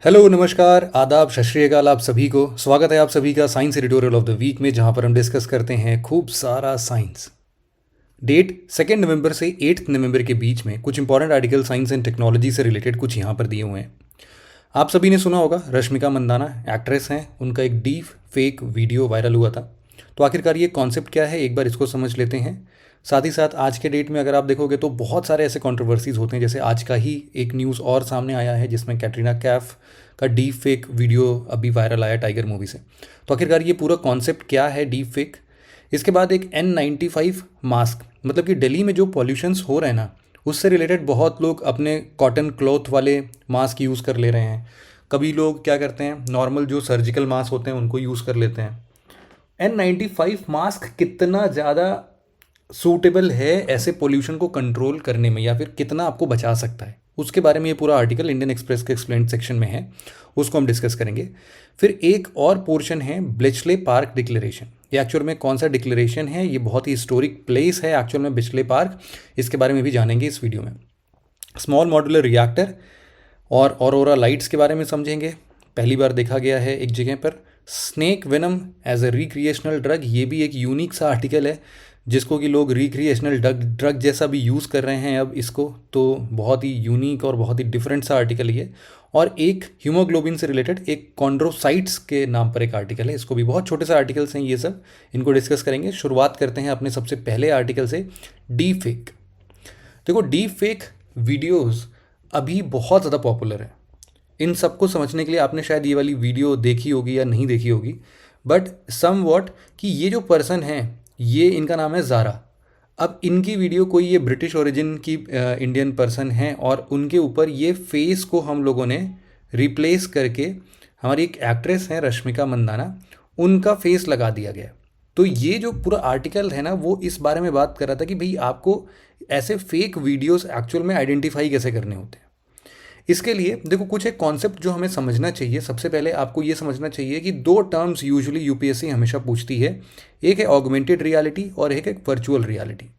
Hello नमस्कार आदाब सत श्री अकाल आप सभी को स्वागत है आप सभी का science editorial of the week में जहां पर हम डिस्कस करते हैं खूब सारा साइंस। डेट 2 नवंबर से 8 नवंबर के बीच में कुछ important article science and technology से रिलेटेड कुछ यहाँ पर दिए हुए हैं। आप सभी ने सुना होगा रश्मिका मंदाना एक्ट्रेस हैं, उनका एक डीप फेक वीडियो वायरल हुआ था। तो आखिरकार ये कॉन्सेप्ट क्या है एक बार इसको समझ लेते हैं। साथ ही साथ आज के डेट में अगर आप देखोगे तो बहुत सारे ऐसे कंट्रोवर्सीज होते हैं, जैसे आज का ही एक न्यूज़ और सामने आया है जिसमें कैटरीना कैफ का डीप फेक वीडियो अभी वायरल आया टाइगर मूवी से। तो आखिरकार ये पूरा कॉन्सेप्ट क्या है डीप फेक। इसके बाद एक N95 मास्क, मतलब कि दिल्ली में जो पॉल्यूशंस हो रहे हैं ना, उससे रिलेटेड बहुत लोग अपने कॉटन क्लॉथ वाले मास्क यूज़ कर ले रहे हैं। कभी लोग क्या करते हैं, नॉर्मल जो सर्जिकल मास्क होते हैं उनको यूज़ कर लेते हैं। N95 मास्क कितना ज़्यादा सूटेबल है ऐसे पोल्यूशन को कंट्रोल करने में, या फिर कितना आपको बचा सकता है, उसके बारे में ये पूरा आर्टिकल इंडियन एक्सप्रेस के एक्सप्लेन सेक्शन में है, उसको हम डिस्कस करेंगे। फिर एक और पोर्शन है ब्लिचले पार्क डिक्लेरेशन। ये एक्चुअल में कौन सा डिक्लेरेशन है, ये बहुत ही हिस्टोरिक प्लेस है एक्चुअल में ब्लिचले पार्क, इसके बारे में भी जानेंगे इस वीडियो में। स्मॉल मॉड्यूलर रिएक्टर और ऑरोरा लाइट्स के बारे में समझेंगे। पहली बार देखा गया है एक जगह पर snake venom as a recreational drug, ये भी एक यूनिक सा आर्टिकल है जिसको कि लोग रिक्रिएशनल ड्रग जैसा भी यूज़ कर रहे हैं अब इसको, तो बहुत ही यूनिक और बहुत ही डिफरेंट सा आर्टिकल ये। और एक हीमोग्लोबिन से रिलेटेड एक कॉन्ड्रोसाइट्स के नाम पर एक आर्टिकल है, इसको भी बहुत छोटे से आर्टिकल्स हैं ये सब, इनको डिस्कस करेंगे। शुरुआत करते हैं अपने सबसे पहले आर्टिकल से, डीप फेक। देखो डीप फेक वीडियोज़ अभी बहुत ज़्यादा पॉपुलर है। इन सबको समझने के लिए आपने शायद ये वाली वीडियो देखी होगी या नहीं देखी होगी, बट सम वॉट कि ये जो पर्सन है, ये इनका नाम है ज़ारा। अब इनकी वीडियो, कोई ये ब्रिटिश ओरिजिन की इंडियन पर्सन है और उनके ऊपर ये फेस को हम लोगों ने रिप्लेस करके, हमारी एक एक्ट्रेस हैं रश्मिका मंदाना, उनका फेस लगा दिया गया। तो ये जो पूरा आर्टिकल है ना, वो इस बारे में बात कर रहा था कि भाई आपको ऐसे फेक वीडियोस एक्चुअल में आइडेंटिफाई कैसे करने होते हैं। इसके लिए देखो कुछ एक कॉन्सेप्ट जो हमें समझना चाहिए। सबसे पहले आपको ये समझना चाहिए कि दो टर्म्स यूजुअली यूपीएससी हमेशा पूछती है, एक है ऑगमेंटेड रियलिटी और एक है वर्चुअल रियलिटी।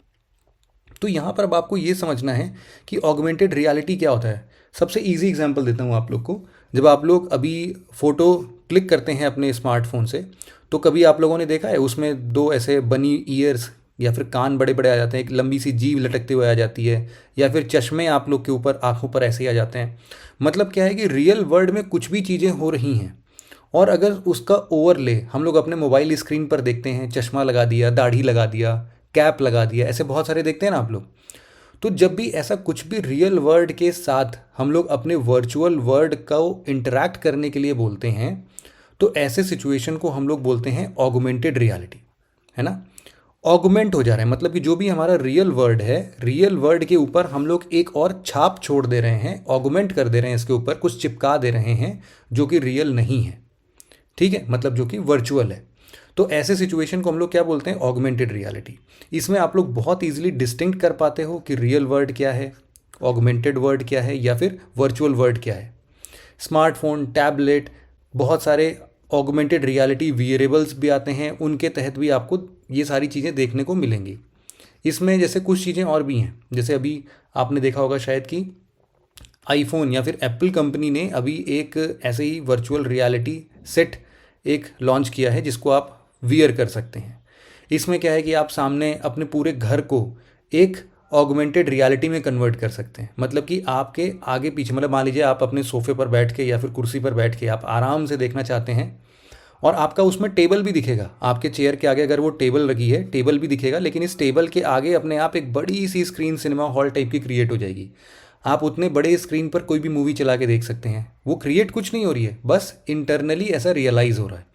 तो यहाँ पर अब आपको ये समझना है कि ऑगमेंटेड रियलिटी क्या होता है। सबसे इजी एग्जांपल देता हूँ आप लोग को। जब आप लोग अभी फ़ोटो क्लिक करते हैं अपने स्मार्टफोन से, तो कभी आप लोगों ने देखा है उसमें दो ऐसे बनी ईयर्स या फिर कान बड़े बड़े आ जाते हैं, एक लंबी सी जीभ लटकते हुए आ जाती है, या फिर चश्मे आप लोग के ऊपर आँखों पर ऐसे ही आ जाते हैं। मतलब क्या है कि रियल वर्ल्ड में कुछ भी चीज़ें हो रही हैं और अगर उसका ओवरले हम लोग अपने मोबाइल स्क्रीन पर देखते हैं, चश्मा लगा दिया, दाढ़ी लगा दिया, कैप लगा दिया, ऐसे बहुत सारे देखते हैं ना आप लोग। तो जब भी ऐसा कुछ भी रियल वर्ल्ड के साथ हम लोग अपने वर्चुअल वर्ल्ड को इंटरैक्ट करने के लिए बोलते हैं, तो ऐसे सिचुएशन को हम लोग बोलते हैं ऑगमेंटेड रियलिटी, है ना। ऑगमेंट हो जा रहा है, मतलब कि जो भी हमारा रियल वर्ल्ड है, रियल वर्ल्ड के ऊपर हम लोग एक और छाप छोड़ दे रहे हैं, ऑगमेंट कर दे रहे हैं, इसके ऊपर कुछ चिपका दे रहे हैं जो कि रियल नहीं है, ठीक है, मतलब जो कि वर्चुअल है। तो ऐसे सिचुएशन को हम लोग क्या बोलते हैं, ऑगमेंटेड रियलिटी। इसमें आप लोग बहुत ईजिली डिस्टिंक्ट कर पाते हो कि रियल वर्ल्ड क्या है, ऑगमेंटेड वर्ल्ड क्या है, या फिर वर्चुअल वर्ल्ड क्या है। स्मार्टफोन, टैबलेट, बहुत सारे ऑगमेंटेड रियलिटी वियरेबल्स भी आते हैं, उनके तहत भी आपको ये सारी चीज़ें देखने को मिलेंगी। इसमें जैसे कुछ चीज़ें और भी हैं, जैसे अभी आपने देखा होगा शायद कि आईफोन या फिर एप्पल कंपनी ने अभी एक ऐसे ही वर्चुअल रियलिटी सेट एक लॉन्च किया है जिसको आप वियर कर सकते हैं। इसमें क्या है कि आप सामने अपने पूरे घर को एक ऑगमेंटेड रियलिटी में कन्वर्ट कर सकते हैं। मतलब कि आपके आगे पीछे, मतलब मान लीजिए आप अपने सोफे पर बैठ के या फिर कुर्सी पर बैठ के आप आराम से देखना चाहते हैं, और आपका उसमें टेबल भी दिखेगा, आपके चेयर के आगे अगर वो टेबल लगी है टेबल भी दिखेगा, लेकिन इस टेबल के आगे अपने आप एक बड़ी सी स्क्रीन सिनेमा हॉल टाइप की क्रिएट हो जाएगी। आप उतने बड़े स्क्रीन पर कोई भी मूवी चला के देख सकते हैं। वो क्रिएट कुछ नहीं हो रही है, बस इंटरनली ऐसा रियलाइज़ हो रहा है।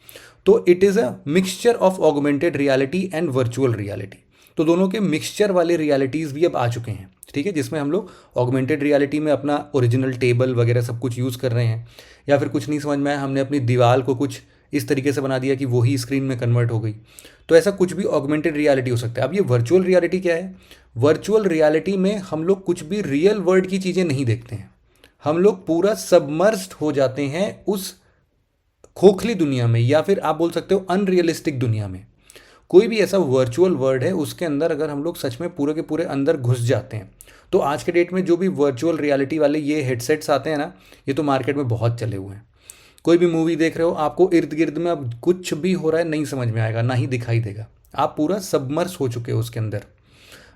तो it is a mixture of augmented reality and virtual reality. तो दोनों के मिक्सचर वाले रियलिटीज़ भी अब आ चुके हैं, ठीक है, जिसमें हम लोग ऑगमेंटेड रियलिटी में अपना ओरिजिनल टेबल वगैरह सब कुछ यूज़ कर रहे हैं, या फिर कुछ नहीं समझ में आया, हमने अपनी दीवार को कुछ इस तरीके से बना दिया कि वही स्क्रीन में कन्वर्ट हो गई। तो ऐसा कुछ भी ऑगमेंटेड रियलिटी हो सकता है। अब ये वर्चुअल रियलिटी क्या है, वर्चुअल रियलिटी में हम लोग कुछ भी रियल वर्ल्ड की चीज़ें नहीं देखते हैं, हम लोग पूरा सबमर्स्ड हो जाते हैं उस खोखली दुनिया में, या फिर आप बोल सकते हो अनरियलिस्टिक दुनिया में। कोई भी ऐसा वर्चुअल वर्ल्ड है उसके अंदर अगर हम लोग सच में पूरे के पूरे अंदर घुस जाते हैं, तो आज के डेट में जो भी वर्चुअल रियलिटी वाले ये हेडसेट्स आते हैं ना, ये तो मार्केट में बहुत चले हुए हैं। कोई भी मूवी देख रहे हो, आपको इर्द गिर्द में अब कुछ भी हो रहा है नहीं समझ में आएगा, ना ही दिखाई देगा, आप पूरा सबमर्स हो चुके हो उसके अंदर।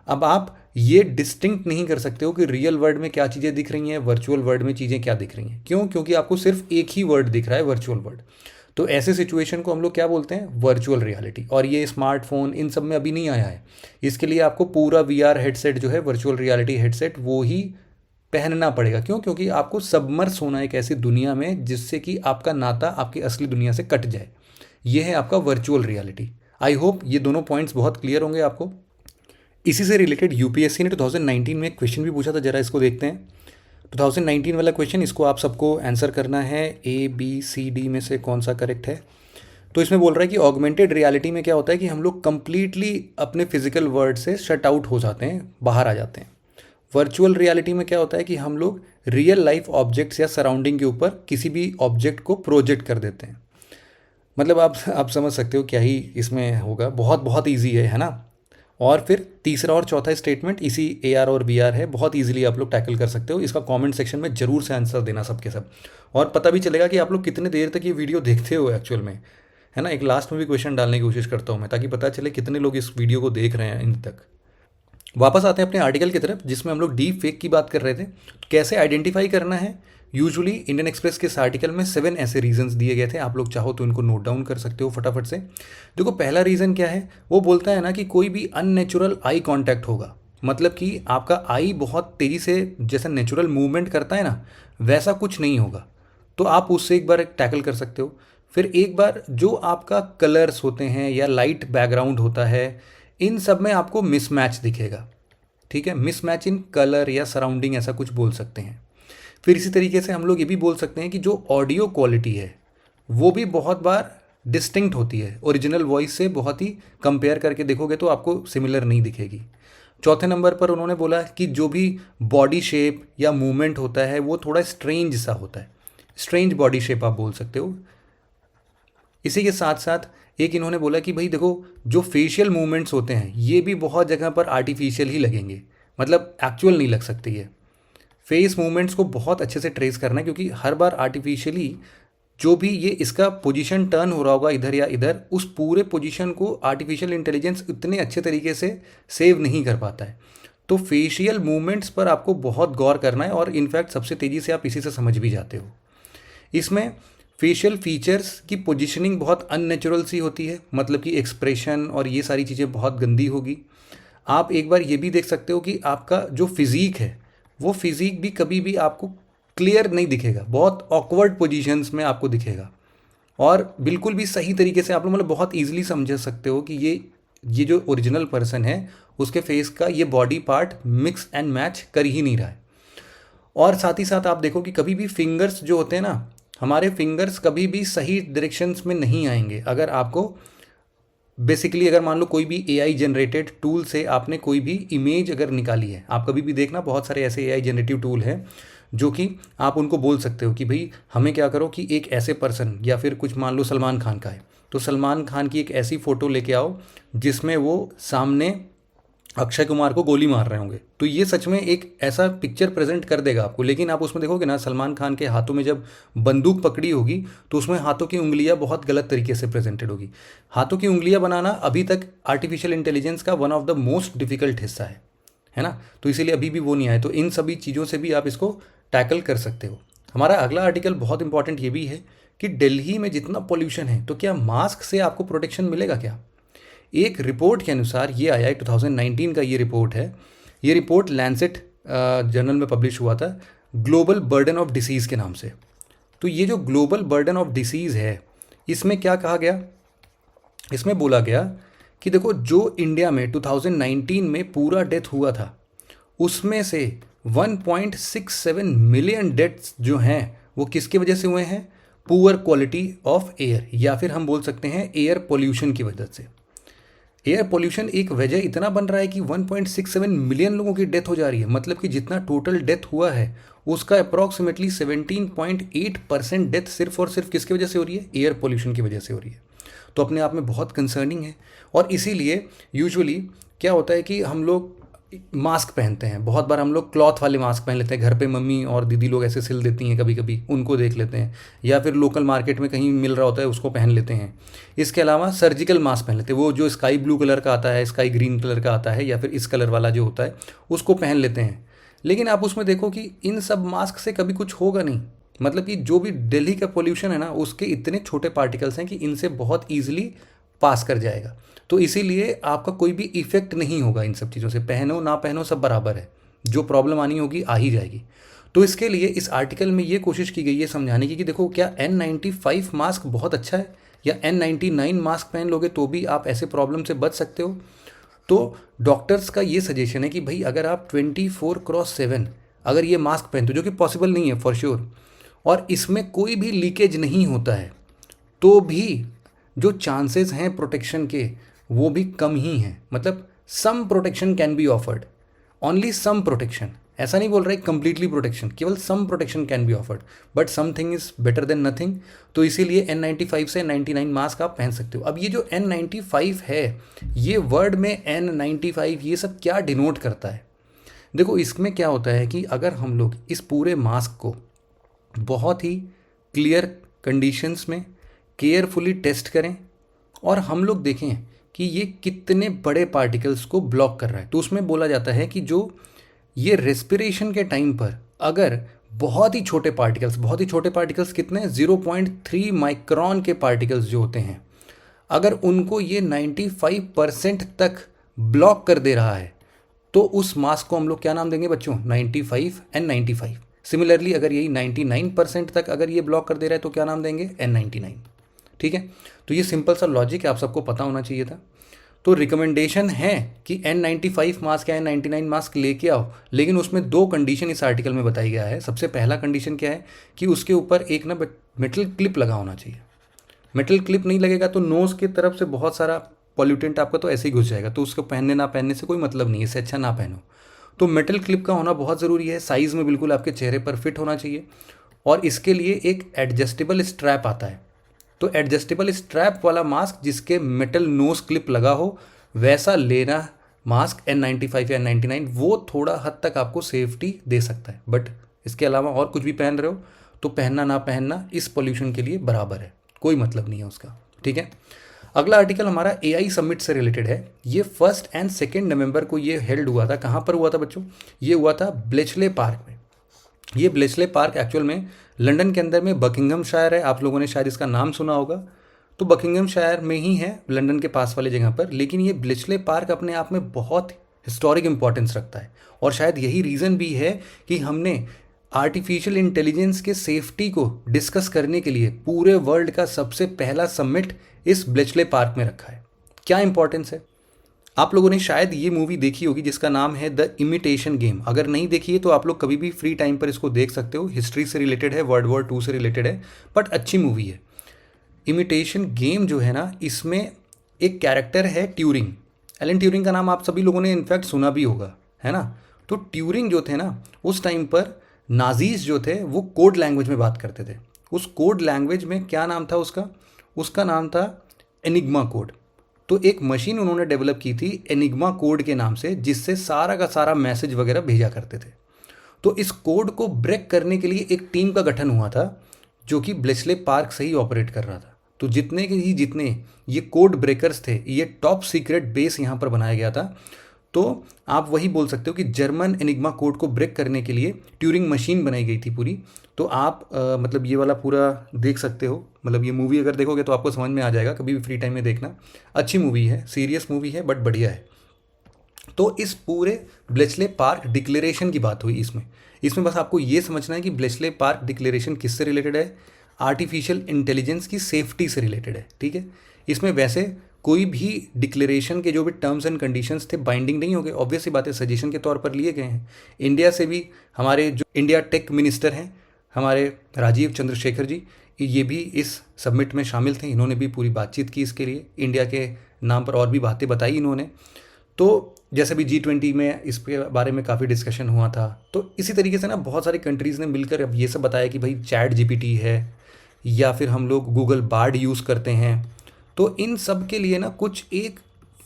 अब आप ये डिस्टिंक्ट नहीं कर सकते हो कि रियल वर्ल्ड में क्या चीज़ें दिख रही हैं, वर्चुअल वर्ल्ड में चीज़ें क्या दिख रही हैं। क्यों? क्योंकि आपको सिर्फ एक ही वर्ड दिख रहा है, वर्चुअल वर्ल्ड। तो ऐसे सिचुएशन को हम लोग क्या बोलते हैं? Virtual reality. और ये स्मार्टफोन इन सब में अभी नहीं आया है। इसके लिए आपको पूरा VR हेडसेट जो है, वर्चुअल रियलिटी हेडसेट, वो ही पहनना पड़ेगा। क्यों? क्योंकि आपको सबमर्स होना एक ऐसी दुनिया में जिससे कि आपका नाता आपकी असली दुनिया से कट जाए। ये है आपका वर्चुअल रियलिटी। आई होप ये दोनों पॉइंट्स बहुत क्लियर होंगे आपको। इसी से रिलेटेड यूपीएससी ने 2019 में एक क्वेश्चन भी पूछा था, जरा इसको देखते हैं। 2019 वाला क्वेश्चन, इसको आप सबको आंसर करना है, ABCD में से कौन सा करेक्ट है। तो इसमें बोल रहा है कि ऑगमेंटेड रियलिटी में क्या होता है कि हम लोग कंप्लीटली अपने फिजिकल वर्ल्ड से शट आउट हो जाते हैं, बाहर आ जाते हैं। वर्चुअल रियलिटी में क्या होता है कि हम लोग रियल लाइफ ऑब्जेक्ट्स या सराउंडिंग के ऊपर किसी भी ऑब्जेक्ट को प्रोजेक्ट कर देते हैं। मतलब आप समझ सकते हो क्या ही इसमें होगा, बहुत बहुत ईजी है ना। और फिर तीसरा और चौथा स्टेटमेंट इसी AR और VR है, बहुत इजीली आप लोग टैकल कर सकते हो। इसका कमेंट सेक्शन में जरूर से आंसर देना सबके सब, और पता भी चलेगा कि आप लोग कितने देर तक ये वीडियो देखते हो एक्चुअल में, है ना। एक लास्ट में भी क्वेश्चन डालने की कोशिश करता हूँ मैं, ताकि पता चले कितने लोग इस वीडियो को देख रहे हैं इन तक। वापस आते हैं अपने आर्टिकल की तरफ, जिसमें हम लोग डीप फेक की बात कर रहे थे। तो कैसे आइडेंटिफाई करना है? यूजुअली इंडियन एक्सप्रेस के इस आर्टिकल में 7 ऐसे रीजंस दिए गए थे। आप लोग चाहो तो इनको नोट डाउन कर सकते हो फटाफट से। देखो, पहला रीज़न क्या है? वो बोलता है ना कि कोई भी अननेचुरल आई कांटेक्ट होगा। मतलब कि आपका आई बहुत तेज़ी से जैसा नेचुरल मूवमेंट करता है ना, वैसा कुछ नहीं होगा। तो आप उससे एक बार टैकल कर सकते हो। फिर एक बार जो आपका कलर्स होते हैं या लाइट बैकग्राउंड होता है, इन सब में आपको मिसमैच दिखेगा। ठीक है, मिसमैच इन कलर या सराउंडिंग, ऐसा कुछ बोल सकते हैं। फिर इसी तरीके से हम लोग ये भी बोल सकते हैं कि जो ऑडियो क्वालिटी है वो भी बहुत बार डिस्टिंक्ट होती है ओरिजिनल वॉइस से। बहुत ही कंपेयर करके देखोगे तो आपको सिमिलर नहीं दिखेगी। चौथे नंबर पर उन्होंने बोला कि जो भी बॉडी शेप या मूवमेंट होता है वो थोड़ा स्ट्रेंज सा होता है। स्ट्रेंज बॉडी शेप आप बोल सकते हो। इसी के साथ साथ एक इन्होंने बोला कि भाई देखो, जो फेशियल मूवमेंट्स होते हैं ये भी बहुत जगह पर आर्टिफिशियल ही लगेंगे, मतलब एक्चुअल नहीं लग सकती है। फेस मूवमेंट्स को बहुत अच्छे से ट्रेस करना है, क्योंकि हर बार आर्टिफिशियली जो भी ये इसका पोजीशन टर्न हो रहा होगा इधर या इधर, उस पूरे पोजीशन को आर्टिफिशियल इंटेलिजेंस इतने अच्छे तरीके से सेव नहीं कर पाता है। तो फेशियल मूवमेंट्स पर आपको बहुत गौर करना है, और इनफैक्ट सबसे तेज़ी से आप इसी से समझ भी जाते हो। इसमें फेशियल फीचर्स की पोजीशनिंग बहुत अननेचुरल सी होती है, मतलब कि एक्सप्रेशन और ये सारी चीज़ें बहुत गंदी होगी। आप एक बार ये भी देख सकते हो कि आपका जो फिज़ीक है वो फिज़ीक भी कभी भी आपको क्लियर नहीं दिखेगा, बहुत ऑकवर्ड पोजीशंस में आपको दिखेगा। और बिल्कुल भी सही तरीके से आप लोग मतलब बहुत ईजिली समझ सकते हो कि ये जो ओरिजिनल पर्सन है उसके फेस का ये body part mix and match कर ही नहीं रहा है। और साथ ही साथ आप देखो कि कभी भी फिंगर्स जो होते हैं ना, हमारे फिंगर्स कभी भी सही डायरेक्शंस में नहीं आएंगे। अगर आपको बेसिकली अगर मान लो कोई भी AI जनरेटेड टूल से आपने कोई भी इमेज अगर निकाली है, आप कभी भी देखना बहुत सारे ऐसे AI जनरेटिव टूल हैं जो कि आप उनको बोल सकते हो कि भाई हमें क्या करो कि एक ऐसे पर्सन, या फिर कुछ मान लो सलमान खान का है तो सलमान खान की एक ऐसी फ़ोटो लेके आओ जिसमें वो सामने अक्षय कुमार को गोली मार रहे होंगे, तो ये सच में एक ऐसा पिक्चर प्रेजेंट कर देगा आपको। लेकिन आप उसमें देखोगे ना, सलमान खान के हाथों में जब बंदूक पकड़ी होगी तो उसमें हाथों की उंगलियां बहुत गलत तरीके से प्रेजेंटेड होगी। हाथों की उंगलियां बनाना अभी तक आर्टिफिशियल इंटेलिजेंस का one of the most difficult हिस्सा है ना। तो इसीलिए अभी भी वो नहीं आए। तो इन सभी चीज़ों से भी आप इसको टैकल कर सकते हो। हमारा अगला आर्टिकल बहुत इंपॉर्टेंट ये भी है कि दिल्ली में जितना पॉल्यूशन है, तो क्या मास्क से आपको प्रोटेक्शन मिलेगा क्या? एक रिपोर्ट के अनुसार ये आया है, 2019 का ये रिपोर्ट है। ये रिपोर्ट लैंसेट जर्नल में पब्लिश हुआ था, ग्लोबल बर्डन ऑफ डिसीज़ के नाम से। तो ये जो ग्लोबल बर्डन ऑफ डिसीज़ है, इसमें क्या कहा गया? इसमें बोला गया कि देखो, जो इंडिया में 2019 में पूरा डेथ हुआ था उसमें से 1.67 मिलियन डेथ्स जो हैं वो किसकी वजह से हुए हैं? पुअर क्वालिटी ऑफ एयर, या फिर हम बोल सकते हैं एयर पोल्यूशन की वजह से। एयर पोल्यूशन एक वजह इतना बन रहा है कि 1.67 मिलियन लोगों की डेथ हो जा रही है। मतलब कि जितना टोटल डेथ हुआ है उसका अप्रॉक्सीमेटली 17.8% डेथ सिर्फ और सिर्फ किसकी वजह से हो रही है? एयर पोल्यूशन की वजह से हो रही है। तो अपने आप में बहुत कंसर्निंग है। और इसीलिए यूजुअली क्या होता है कि हम लोग मास्क पहनते हैं, बहुत बार हम लोग क्लॉथ वाले मास्क पहन लेते हैं, घर पे मम्मी और दीदी लोग ऐसे सिल देती हैं कभी कभी, उनको देख लेते हैं, या फिर लोकल मार्केट में कहीं मिल रहा होता है उसको पहन लेते हैं। इसके अलावा सर्जिकल मास्क पहन लेते हैं, वो जो स्काई ब्लू कलर का आता है, स्काई ग्रीन कलर का आता है, या फिर इस कलर वाला जो होता है उसको पहन लेते हैं। लेकिन आप उसमें देखो कि इन सब मास्क से कभी कुछ होगा नहीं। मतलब कि जो भी दिल्ली का पोल्यूशन है ना, उसके इतने छोटे पार्टिकल्स हैं कि इनसे बहुत ईजिली पास कर जाएगा। तो इसीलिए आपका कोई भी इफेक्ट नहीं होगा इन सब चीज़ों से, पहनो ना पहनो सब बराबर है, जो प्रॉब्लम आनी होगी आ ही जाएगी। तो इसके लिए इस आर्टिकल में ये कोशिश की गई है समझाने की कि देखो क्या N95 मास्क बहुत अच्छा है, या N99 मास्क पहन लोगे तो भी आप ऐसे प्रॉब्लम से बच सकते हो। तो डॉक्टर्स का ये सजेशन है कि भाई अगर आप 24/7 अगर ये मास्क पहनते हो, जो कि पॉसिबल नहीं है फॉर श्योर, और इसमें कोई भी लीकेज नहीं होता है, तो भी जो चांसेस हैं प्रोटेक्शन के वो भी कम ही हैं। मतलब some protection can be offered, only some protection, ऐसा नहीं बोल रहा है कंप्लीटली प्रोटेक्शन, केवल some protection can be offered, but something is better than nothing. तो इसीलिए N95 से N99 मास्क आप पहन सकते हो। अब ये जो N95 है, ये वर्ड में N95 ये सब क्या डिनोट करता है? देखो इसमें क्या होता है कि अगर हम लोग इस पूरे मास्क को बहुत ही क्लियर कंडीशंस में केयरफुली टेस्ट करें और हम लोग देखें कि ये कितने बड़े पार्टिकल्स को ब्लॉक कर रहा है, तो उसमें बोला जाता है कि जो ये रेस्पिरेशन के टाइम पर अगर बहुत ही छोटे पार्टिकल्स, बहुत ही छोटे पार्टिकल्स कितने, 0.3 माइक्रोन के पार्टिकल्स जो होते हैं, अगर उनको ये 95% तक ब्लॉक कर दे रहा है, तो उस मास्क को हम लोग क्या नाम देंगे बच्चों? 95 N95। सिमिलरली अगर यही 99% तक अगर ये ब्लॉक कर दे रहा है तो क्या नाम देंगे? N99। ठीक है, तो ये सिंपल सा लॉजिक है, आप सबको पता होना चाहिए था। तो रिकमेंडेशन है कि N95 मास्क या N99 मास्क लेके आओ, लेकिन उसमें 2 कंडीशन इस आर्टिकल में बताई गया है। सबसे पहला कंडीशन क्या है कि उसके ऊपर एक ना मेटल क्लिप लगा होना चाहिए। मेटल क्लिप नहीं लगेगा तो नोज़ की तरफ से बहुत सारा पॉल्यूटेंट आपका तो ऐसे ही घुस जाएगा, तो उसको पहनने ना पहनने से कोई मतलब नहीं है, इससे अच्छा ना पहनो। तो मेटल क्लिप का होना बहुत ज़रूरी है, साइज़ में बिल्कुल आपके चेहरे पर फिट होना चाहिए, और इसके लिए एक एडजस्टेबल स्ट्रैप आता है। तो एडजस्टेबल स्ट्रैप वाला मास्क जिसके मेटल नोज क्लिप लगा हो, वैसा लेना मास्क N95 या N99, वो थोड़ा हद तक आपको सेफ्टी दे सकता है। बट इसके अलावा और कुछ भी पहन रहे हो तो पहनना ना पहनना इस पोल्यूशन के लिए बराबर है, कोई मतलब नहीं है उसका। ठीक है, अगला आर्टिकल हमारा AI समिट से रिलेटेड है। ये 1 और 2 नवंबर को ये हेल्ड हुआ था। कहाँ पर हुआ था बच्चों? ये हुआ था ब्लेचले पार्क में। ये ब्लेचले पार्क एक्चुअल में लंदन के अंदर में बकिंघम शायर है, आप लोगों ने शायद इसका नाम सुना होगा। तो बकिंघम शायर में ही है, लंदन के पास वाली जगह पर। लेकिन ये ब्लेचले पार्क अपने आप में बहुत हिस्टोरिक इंपॉर्टेंस रखता है, और शायद यही रीज़न भी है कि हमने आर्टिफिशियल इंटेलिजेंस के सेफ्टी को डिस्कस करने के लिए पूरे वर्ल्ड का सबसे पहला समिट इस ब्लेचले पार्क में रखा है। क्या इंपॉर्टेंस है? आप लोगों ने शायद ये मूवी देखी होगी जिसका नाम है द इमिटेशन गेम। अगर नहीं देखी है तो आप लोग कभी भी फ्री टाइम पर इसको देख सकते हो। हिस्ट्री से रिलेटेड है, वर्ल्ड वॉर 2 से रिलेटेड है, बट अच्छी मूवी है। इमिटेशन गेम जो है ना, इसमें एक कैरेक्टर है ट्यूरिंग। एलन ट्यूरिंग का नाम आप सभी लोगों ने इनफैक्ट सुना भी होगा, है ना। तो ट्यूरिंग जो थे ना, उस टाइम पर नाजीज जो थे वो कोड लैंग्वेज में बात करते थे। उस कोड लैंग्वेज में क्या नाम था उसका? उसका नाम था एनिग्मा कोड। तो एक मशीन उन्होंने डेवलप की थी एनिग्मा कोड के नाम से, जिससे सारा का सारा मैसेज वगैरह भेजा करते थे। तो इस कोड को ब्रेक करने के लिए एक टीम का गठन हुआ था, जो कि ब्लेचले पार्क से ही ऑपरेट कर रहा था। तो जितने ये कोड ब्रेकर्स थे, ये टॉप सीक्रेट बेस यहाँ पर बनाया गया था। तो आप वही बोल सकते हो कि जर्मन एनिग्मा कोड को ब्रेक करने के लिए ट्यूरिंग मशीन बनाई गई थी पूरी। तो आप मतलब ये वाला पूरा देख सकते हो। मतलब ये मूवी अगर देखोगे तो आपको समझ में आ जाएगा, कभी भी फ्री टाइम में देखना। अच्छी मूवी है, सीरियस मूवी है, बट बढ़िया है। तो इस पूरे ब्लेचले पार्क डिक्लेरेशन की बात हुई इसमें बस आपको ये समझना है कि ब्लेचले पार्क डिक्लेरेशन किससे रिलेटेड है? आर्टिफिशियल इंटेलिजेंस की सेफ्टी से रिलेटेड है। ठीक है, इसमें वैसे कोई भी डिक्लेरेशन के जो भी टर्म्स एंड कंडीशंस थे बाइंडिंग नहीं हो गए, ऑब्वियस सी बात है, सजेशन के तौर पर लिए गए हैं। इंडिया से भी हमारे जो इंडिया टेक मिनिस्टर हैं हमारे राजीव चंद्रशेखर जी, ये भी इस सबमिट में शामिल थे। इन्होंने भी पूरी बातचीत की इसके लिए, इंडिया के नाम पर और भी बातें बताई इन्होंने। तो जैसे भी G20 में इसके बारे में काफ़ी डिस्कशन हुआ था। तो इसी तरीके से ना बहुत सारी कंट्रीज़ ने मिलकर अब ये सब बताया कि भाई ChatGPT है, या फिर हम लोग गूगल बार्ड यूज़ करते हैं। तो इन सब के लिए ना कुछ एक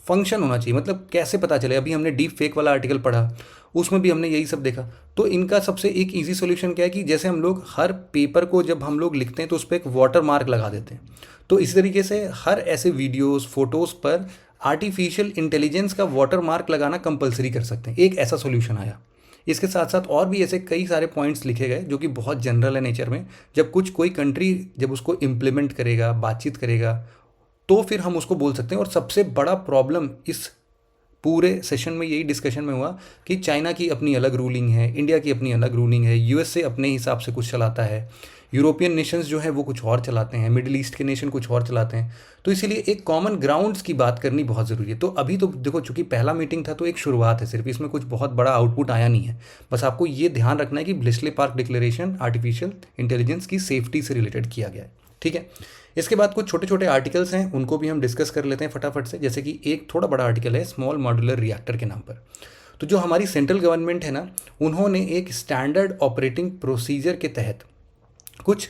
फंक्शन होना चाहिए, मतलब कैसे पता चले। अभी हमने डीप फेक वाला आर्टिकल पढ़ा, उसमें भी हमने यही सब देखा। तो इनका सबसे एक ईजी सोल्यूशन क्या है कि जैसे हम लोग हर पेपर को जब हम लोग लिखते हैं तो उस पर एक वाटर मार्क लगा देते हैं, तो इसी तरीके से हर ऐसे वीडियोस फोटोज़ पर आर्टिफिशियल इंटेलिजेंस का वाटर मार्क लगाना कंपलसरी कर सकते हैं। एक ऐसा सोल्यूशन आया। इसके साथ साथ और भी ऐसे कई सारे पॉइंट्स लिखे गए जो कि बहुत जनरल है नेचर में। जब कोई कंट्री जब उसको इम्प्लीमेंट करेगा, बातचीत करेगा, तो फिर हम उसको बोल सकते हैं। और सबसे बड़ा प्रॉब्लम इस पूरे सेशन में यही डिस्कशन में हुआ कि चाइना की अपनी अलग रूलिंग है, इंडिया की अपनी अलग रूलिंग है, यूएसए अपने हिसाब से कुछ चलाता है, यूरोपियन नेशंस जो है वो कुछ और चलाते हैं, मिडिल ईस्ट के नेशन कुछ और चलाते हैं। तो इसीलिए एक कॉमन ग्राउंड्स की बात करनी बहुत ज़रूरी है। तो अभी तो देखो, चूंकि पहला मीटिंग था तो एक शुरुआत है सिर्फ, इसमें कुछ बहुत बड़ा आउटपुट आया नहीं है। बस आपको ये ध्यान रखना है कि ब्लेसले पार्क डिक्लेरेशन आर्टिफिशियल इंटेलिजेंस की सेफ्टी से रिलेटेड किया गया है, ठीक है। इसके बाद कुछ छोटे छोटे आर्टिकल्स हैं, उनको भी हम डिस्कस कर लेते हैं फटाफट से। जैसे कि एक थोड़ा बड़ा आर्टिकल है स्मॉल मॉड्यूलर रिएक्टर के नाम पर। तो जो हमारी सेंट्रल गवर्नमेंट है ना, उन्होंने एक स्टैंडर्ड ऑपरेटिंग प्रोसीजर के तहत कुछ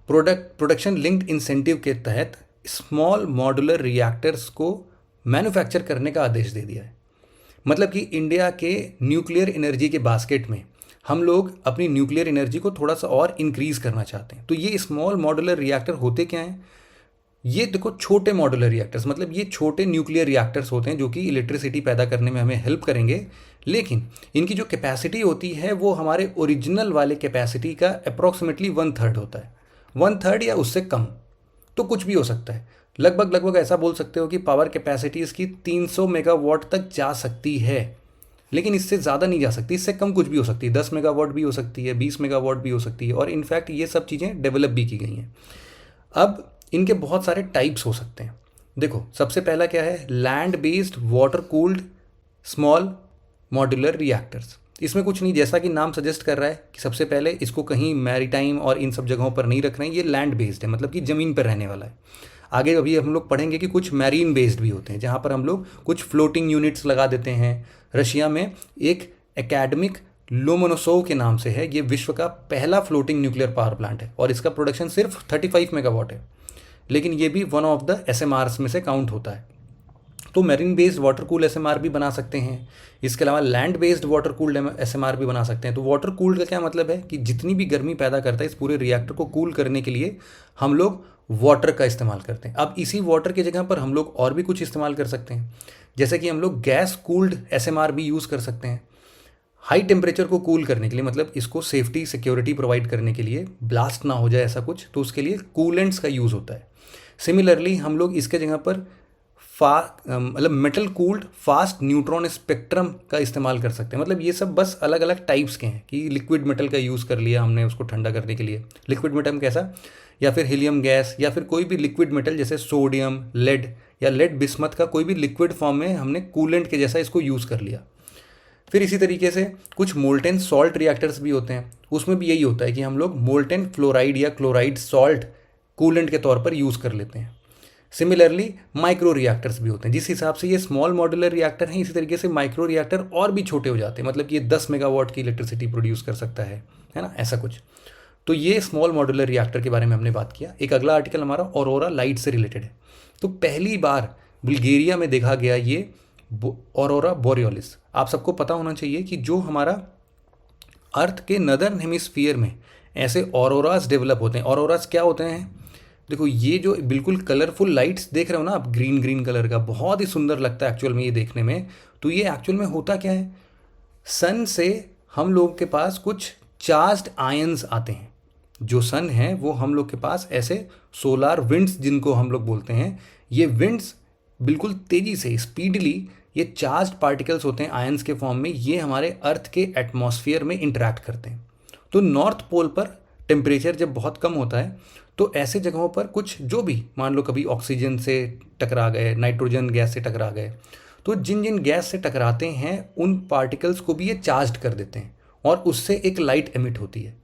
प्रोडक्शन लिंक्ड इंसेंटिव के तहत स्मॉल मॉड्यूलर रिएक्टर्स को मैन्युफैक्चर करने का आदेश दे दिया है। मतलब कि इंडिया के न्यूक्लियर एनर्जी के बास्केट में हम लोग अपनी न्यूक्लियर एनर्जी को थोड़ा सा और इंक्रीज करना चाहते हैं। तो ये स्मॉल मॉड्यूलर रिएक्टर होते क्या हैं? ये देखो, छोटे मॉड्यूलर रिएक्टर्स, मतलब ये छोटे न्यूक्लियर रिएक्टर्स होते हैं जो कि इलेक्ट्रिसिटी पैदा करने में हमें हेल्प करेंगे, लेकिन इनकी जो कैपेसिटी होती है वो हमारे ओरिजिनल वाले कैपेसिटी का अप्रॉक्सीमेटली 1/3 होता है। 1/3 या उससे कम, तो कुछ भी हो सकता है। लगभग ऐसा बोल सकते हो कि पावर कैपेसिटी इसकी 300 मेगावाट तक जा सकती है, लेकिन इससे ज़्यादा नहीं जा सकती। इससे कम कुछ भी हो सकती है, 10 मेगावाट भी हो सकती है, 20 मेगावाट भी हो सकती है। और इनफैक्ट ये सब चीज़ें डेवलप भी की गई हैं। अब इनके बहुत सारे टाइप्स हो सकते हैं। देखो, सबसे पहला क्या है? Land based water cooled small modular reactors. इसमें कुछ नहीं, जैसा कि नाम सजेस्ट कर रहा है कि सबसे पहले इसको कहीं मैरीटाइम और इन सब जगहों पर नहीं रख रहे हैं। ये लैंड बेस्ड है, मतलब कि ज़मीन पर रहने वाला है। आगे अभी हम लोग पढ़ेंगे कि कुछ मैरीन बेस्ड भी होते हैं, जहाँ पर हम लोग कुछ फ्लोटिंग यूनिट्स लगा देते हैं। रशिया में एक एकेडमिक लोमोनोसोव के नाम से है, ये विश्व का पहला फ्लोटिंग न्यूक्लियर पावर प्लांट है और इसका प्रोडक्शन सिर्फ 35 मेगावाट है, लेकिन ये भी वन ऑफ द एसएमआरस में से काउंट होता है। तो marine based water cooled ASMR भी बना सकते हैं। इसके अलावा land based water cooled ASMR भी बना सकते हैं। तो वाटर कूल्ड का क्या मतलब है कि जितनी भी गर्मी पैदा करता है इस पूरे रिएक्टर को कूल करने के लिए हम लोग वाटर का इस्तेमाल करते हैं। अब इसी वाटर की जगह पर हम लोग और भी कुछ इस्तेमाल कर सकते हैं, जैसे कि हम लोग गैस कूल्ड एसएमआर भी यूज़ कर सकते हैं हाई टेम्परेचर को कूल करने के लिए, मतलब इसको सेफ्टी सिक्योरिटी प्रोवाइड करने के लिए, ब्लास्ट ना हो जाए ऐसा कुछ, तो उसके लिए कूलेंट्स का यूज़ होता है। सिमिलरली हम लोग इसके जगह पर मतलब metal cooled fast neutron spectrum का इस्तेमाल कर सकते हैं। मतलब ये सब बस अलग अलग टाइप्स के हैं कि लिक्विड मेटल का यूज़ कर लिया हमने उसको ठंडा करने के लिए। लिक्विड मेटल कैसा? या फिर हीलियम गैस, या फिर कोई भी लिक्विड मेटल जैसे सोडियम, लेड या लेड बिस्मथ का कोई भी लिक्विड फॉर्म में हमने कूलेंट के जैसा इसको यूज़ कर लिया। फिर इसी तरीके से कुछ मोल्टेन सॉल्ट रिएक्टर्स भी होते हैं, उसमें भी यही होता है कि हम लोग मोल्टेन फ्लोराइड या क्लोराइड सॉल्ट कूलेंट के तौर पर यूज़ कर लेते हैं। सिमिलरली माइक्रो रिएक्टर्स भी होते हैं। जिस हिसाब से ये स्मॉल मॉड्यूलर रिएक्टर हैं, इसी तरीके से माइक्रो रिएक्टर और भी छोटे हो जाते हैं, मतलब कि ये 10 मेगावाट की इलेक्ट्रिसिटी प्रोड्यूस कर सकता है ना, ऐसा कुछ। तो ये स्मॉल मॉड्यूलर रिएक्टर के बारे में हमने बात किया। एक अगला आर्टिकल हमारा ऑरोरा लाइट से रिलेटेड है। तो पहली बार बुल्गारिया में देखा गया ये ऑरोरा बोरियोलिस। आप सबको पता होना चाहिए कि जो हमारा अर्थ के नदर्न हेमिस्फीयर में ऐसे ऑरोरास डेवलप होते हैं। ऑरोरास क्या होते हैं? देखो, ये जो बिल्कुल कलरफुल लाइट्स देख रहे हो ना आप, ग्रीन ग्रीन कलर का, बहुत ही सुंदर लगता है एक्चुअल में ये देखने में। तो ये एक्चुअल में होता क्या है? सन से हम लोग के पास कुछ चार्ज्ड आयंस आते हैं। जो सन है वो हम लोग के पास ऐसे सोलार विंड्स जिनको हम लोग बोलते हैं, ये विंड्स बिल्कुल तेज़ी से स्पीडली ये चार्ज्ड पार्टिकल्स होते हैं आयंस के फॉर्म में, ये हमारे अर्थ के एटमॉस्फेयर में इंटरेक्ट करते हैं। तो नॉर्थ पोल पर टेम्परेचर जब बहुत कम होता है तो ऐसे जगहों पर कुछ जो भी, मान लो कभी ऑक्सीजन से टकरा गए, नाइट्रोजन गैस से टकरा गए, तो जिन जिन गैस से टकराते हैं उन पार्टिकल्स को भी ये चार्ज कर देते हैं और उससे एक लाइट एमिट होती है।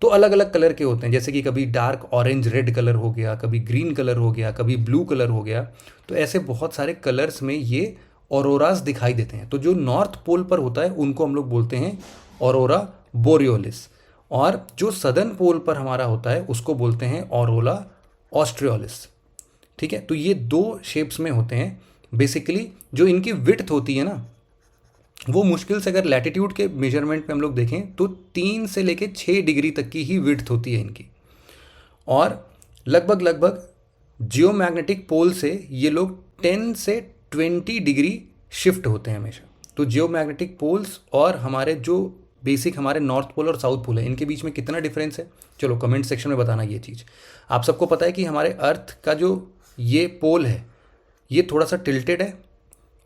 तो अलग अलग कलर के होते हैं, जैसे कि कभी डार्क ऑरेंज रेड कलर हो गया, कभी ग्रीन कलर हो गया, कभी ब्लू कलर हो गया। तो ऐसे बहुत सारे कलर्स में ये ऑरोरास दिखाई देते हैं। तो जो नॉर्थ पोल पर होता है उनको हम लोग बोलते हैं ऑरोरा बोरियोलिस, और जो सदर्न पोल पर हमारा होता है उसको बोलते हैं ऑरोरा ऑस्ट्रियोलिस। ठीक है, तो ये दो शेप्स में होते हैं, बेसिकली जो इनकी विड्थ होती है ना, वो मुश्किल से अगर लैटिट्यूड के मेजरमेंट में हम लोग देखें तो 3 से लेके 6 डिग्री तक की ही विड्थ होती है इनकी। और लगभग लगभग जियोमैग्नेटिक पोल से ये लोग 10 से 20 डिग्री शिफ्ट होते हैं हमेशा। तो जियोमैग्नेटिक पोल्स और हमारे जो बेसिक हमारे नॉर्थ पोल और साउथ पोल है, इनके बीच में कितना डिफरेंस है, चलो कमेंट सेक्शन में बताना ये चीज़। आप सबको पता है कि हमारे अर्थ का जो ये पोल है ये थोड़ा सा टिल्टेड है,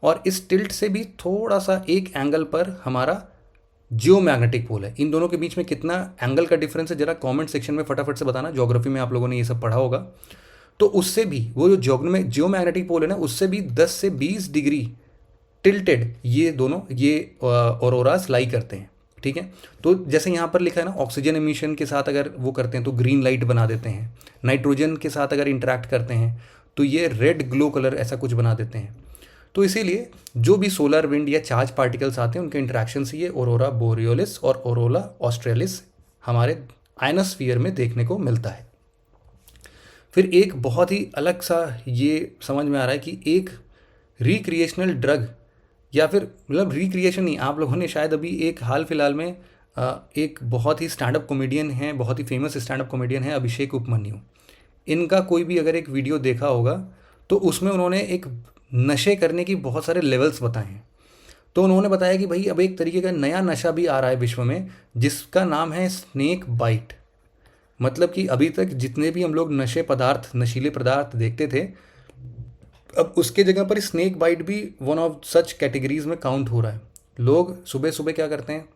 और इस टिल्ट से भी थोड़ा सा एक एंगल पर हमारा जियोमैग्नेटिक पोल है। इन दोनों के बीच में कितना एंगल का डिफरेंस है, जरा कमेंट सेक्शन में फटाफट से बताना। ज्योग्राफी में आप लोगों ने ये सब पढ़ा होगा। तो उससे भी वो जो जियोमैग्नेटिक पोल है ना, उससे भी 10 से 20 डिग्री टिल्टेड ये दोनों ये ऑरोरास लाई करते हैं। ठीक है, तो जैसे यहाँ पर लिखा है ना, ऑक्सीजन एमिशन के साथ अगर वो करते हैं तो ग्रीन लाइट बना देते हैं, नाइट्रोजन के साथ अगर इंटरेक्ट करते हैं तो ये रेड ग्लो कलर ऐसा कुछ बना देते हैं। तो इसीलिए जो भी सोलर विंड या चार्ज पार्टिकल्स आते हैं उनके इंटरेक्शन से ये ऑरोरा बोरियोलिस और ऑरोरा ऑस्ट्रेलिस हमारे आयनोस्फीयर में देखने को मिलता है। फिर एक बहुत ही अलग सा ये समझ में आ रहा है कि एक रिक्रिएशनल ड्रग, या फिर मतलब रिक्रिएशन नहीं, आप लोगों ने शायद अभी एक हाल फिलहाल में एक बहुत ही स्टैंड अप कॉमेडियन हैं, बहुत ही फेमस स्टैंड अप कॉमेडियन है अभिषेक उपमन्यु। इनका कोई भी अगर एक वीडियो देखा होगा तो उसमें उन्होंने एक नशे करने की बहुत सारे लेवल्स बताए हैं। तो उन्होंने बताया कि भाई अब एक तरीके का नया नशा भी आ रहा है विश्व में, जिसका नाम है स्नेक बाइट। मतलब कि अभी तक जितने भी हम लोग नशीले पदार्थ देखते थे, अब उसके जगह पर स्नेक बाइट भी वन ऑफ सच कैटेगरीज में काउंट हो रहा है। लोग सुबह सुबह क्या करते हैं,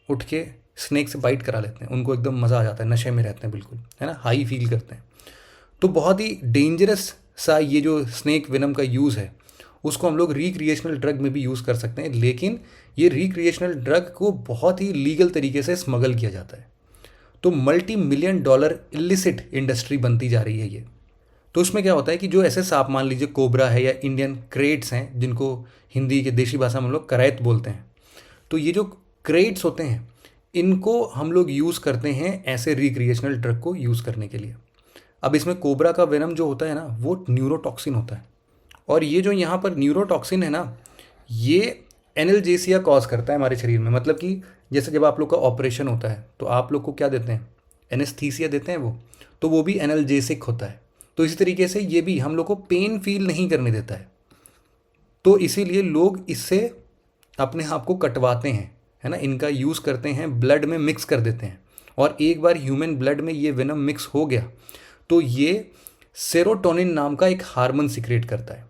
उठ के स्नेक से बाइट करा लेते हैं, उनको एकदम मज़ा आ जाता है, नशे में रहते हैं बिल्कुल, है ना, हाई फील करते हैं। तो बहुत ही डेंजरस सा ये जो स्नेक वेनम का यूज़ है, उसको हम लोग रिक्रिएशनल ड्रग में भी यूज़ कर सकते हैं। लेकिन ये रिक्रिएशनल ड्रग को बहुत ही लीगल तरीके से स्मगल किया जाता है। तो $multi-million इलिसिट इंडस्ट्री बनती जा रही है ये। तो उसमें क्या होता है कि जो ऐसे सांप, मान लीजिए कोबरा है या इंडियन क्रेट्स हैं, जिनको हिंदी के देशी भाषा में हम लोग करैत बोलते हैं, तो ये जो क्रेट्स होते हैं इनको हम लोग यूज़ करते हैं ऐसे रिक्रिएशनल ड्रग को यूज़ करने के लिए। अब इसमें कोबरा का वेनम जो होता है ना, वो न्यूरोटॉक्सिन होता है, और ये जो यहाँ पर न्यूरोटॉक्सिन है ना, ये एनाल्जेसिया कॉज करता है हमारे शरीर में। मतलब कि जैसे जब आप लोग का ऑपरेशन होता है तो आप लोग को क्या देते हैं, एनेस्थीसिया देते हैं वो, तो वो भी एनाल्जेसिक होता है। तो इसी तरीके से ये भी हम लोग को पेन फील नहीं करने देता है। तो इसीलिए लोग इससे अपने आप को कटवाते हैं, है ना, इनका यूज़ करते हैं, ब्लड में मिक्स कर देते हैं। और एक बार ह्यूमन ब्लड में ये वेनम मिक्स हो गया तो ये सेरोटोनिन नाम का एक हार्मोन सीक्रेट करता है,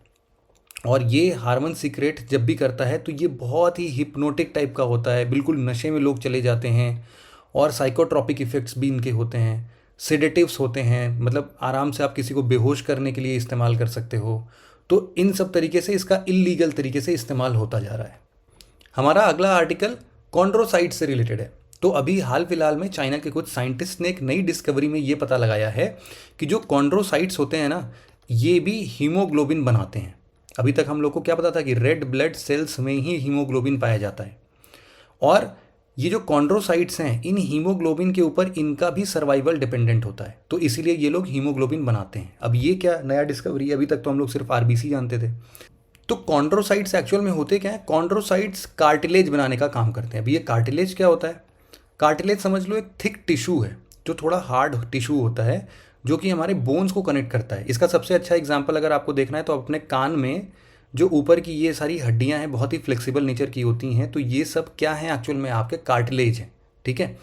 और ये हार्मोन सीक्रेट जब भी करता है तो ये बहुत ही हिप्नोटिक टाइप का होता है, बिल्कुल नशे में लोग चले जाते हैं। और साइकोट्रॉपिक इफ़ेक्ट्स भी इनके होते हैं, सेडेटिव्स होते हैं, मतलब आराम से आप किसी को बेहोश करने के लिए इस्तेमाल कर सकते हो। तो इन सब तरीके से इसका इल्लीगल तरीके से इस्तेमाल होता जा रहा है। हमारा अगला आर्टिकल कॉन्ड्रोसाइट से रिलेटेड है। तो अभी हाल फिलहाल में चाइना के कुछ साइंटिस्ट ने एक नई डिस्कवरी में ये पता लगाया है कि जो कॉन्ड्रोसाइट्स होते हैं ना, ये भी हीमोग्लोबिन बनाते हैं। अभी तक हम लोग को क्या पता था कि रेड ब्लड सेल्स में ही हीमोग्लोबिन पाया जाता है, और ये जो कॉन्ड्रोसाइट्स हैं, इन हीमोग्लोबिन के ऊपर इनका भी सर्वाइवल डिपेंडेंट होता है। तो इसीलिए ये लोग हीमोग्लोबिन बनाते हैं। अब ये क्या नया डिस्कवरी है, अभी तक तो हम लोग सिर्फ आरबीसी जानते थे। तो कॉन्ड्रोसाइट्स एक्चुअल में होते क्या है, कॉन्ड्रोसाइट्स कार्टिलेज बनाने का काम करते हैं। अब ये कार्टिलेज क्या होता है, कार्टिलेज समझ लो एक थिक टिश्यू है, जो थोड़ा हार्ड टिश्यू होता है, जो कि हमारे बोन्स को कनेक्ट करता है। इसका सबसे अच्छा एग्जांपल अगर आपको देखना है तो अपने कान में जो ऊपर की ये सारी हड्डियां हैं बहुत ही फ्लेक्सिबल नेचर की होती हैं, तो ये सब क्या है एक्चुअल में आपके कार्टिलेज हैं। ठीक है,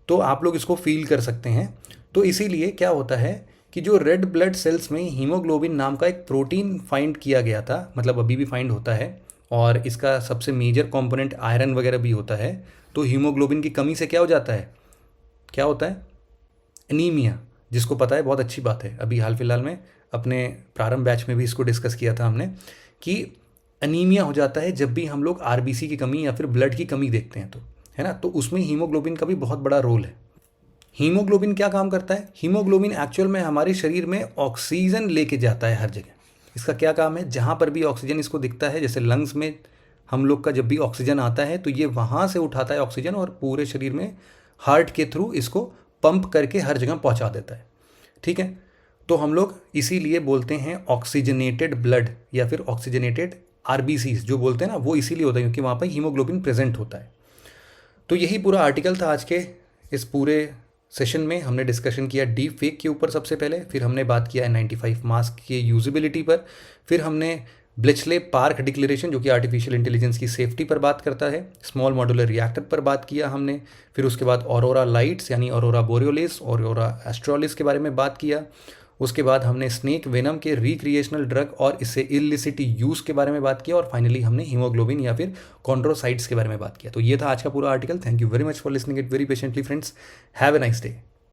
तो आप लोग इसको फील कर सकते हैं। तो इसीलिए क्या होता है कि जो रेड ब्लड सेल्स में हीमोग्लोबिन नाम का एक प्रोटीन फाइंड किया गया था, मतलब अभी भी फाइंड होता है, और इसका सबसे मेजर कंपोनेंट आयरन वगैरह भी होता है। तो हीमोग्लोबिन की कमी से क्या हो जाता है, क्या होता है, एनीमिया। जिसको पता है बहुत अच्छी बात है, अभी हाल फिलहाल में अपने प्रारंभ बैच में भी इसको डिस्कस किया था हमने कि एनीमिया हो जाता है जब भी हम लोग आरबीसी की कमी या फिर ब्लड की कमी देखते हैं, तो है ना। तो उसमें हीमोग्लोबिन का भी बहुत बड़ा रोल है। हीमोग्लोबिन क्या काम करता है, हीमोग्लोबिन एक्चुअल में हमारे शरीर में ऑक्सीजन लेके जाता है हर जगह। इसका क्या काम है, जहाँ पर भी ऑक्सीजन इसको दिखता है, जैसे लंग्स में हम लोग का जब भी ऑक्सीजन आता है तो ये वहाँ से उठाता है ऑक्सीजन और पूरे शरीर में हार्ट के थ्रू इसको पंप करके हर जगह पहुँचा देता है। ठीक है, तो हम लोग इसीलिए बोलते हैं ऑक्सीजनेटेड ब्लड या फिर ऑक्सीजनेटेड आरबीसीज जो बोलते हैं ना, वो इसीलिए होता है क्योंकि वहाँ पर हीमोग्लोबिन प्रेजेंट होता है। तो यही पूरा आर्टिकल था आज के इस पूरे सेशन में। हमने डिस्कशन किया डीप फेक के ऊपर सबसे पहले, फिर हमने बात किया N95 मास्क के यूजिबिलिटी पर, फिर हमने ब्लिचले पार्क डिक्लेरेशन जो कि आर्टिफिशियल इंटेलिजेंस की सेफ्टी पर बात करता है, स्मॉल मॉड्यूलर रिएक्टर पर बात किया हमने, फिर उसके बाद ऑरोरा लाइट्स यानी ऑरोरा बोरियोलिस और ऑरोरा एस्ट्रोलिस के बारे में बात किया। उसके बाद हमने स्नेक वेनम के रिक्रिएशनल ड्रग और इससे इलिसिट यूज़ के बारे में बात किया, और फाइनली हमने हीमोग्लोबिन या फिर कॉन्ड्रोसाइट्स के बारे में बात किया। तो ये था आज का पूरा article. Thank you very much for listening it very patiently friends. Have a nice day.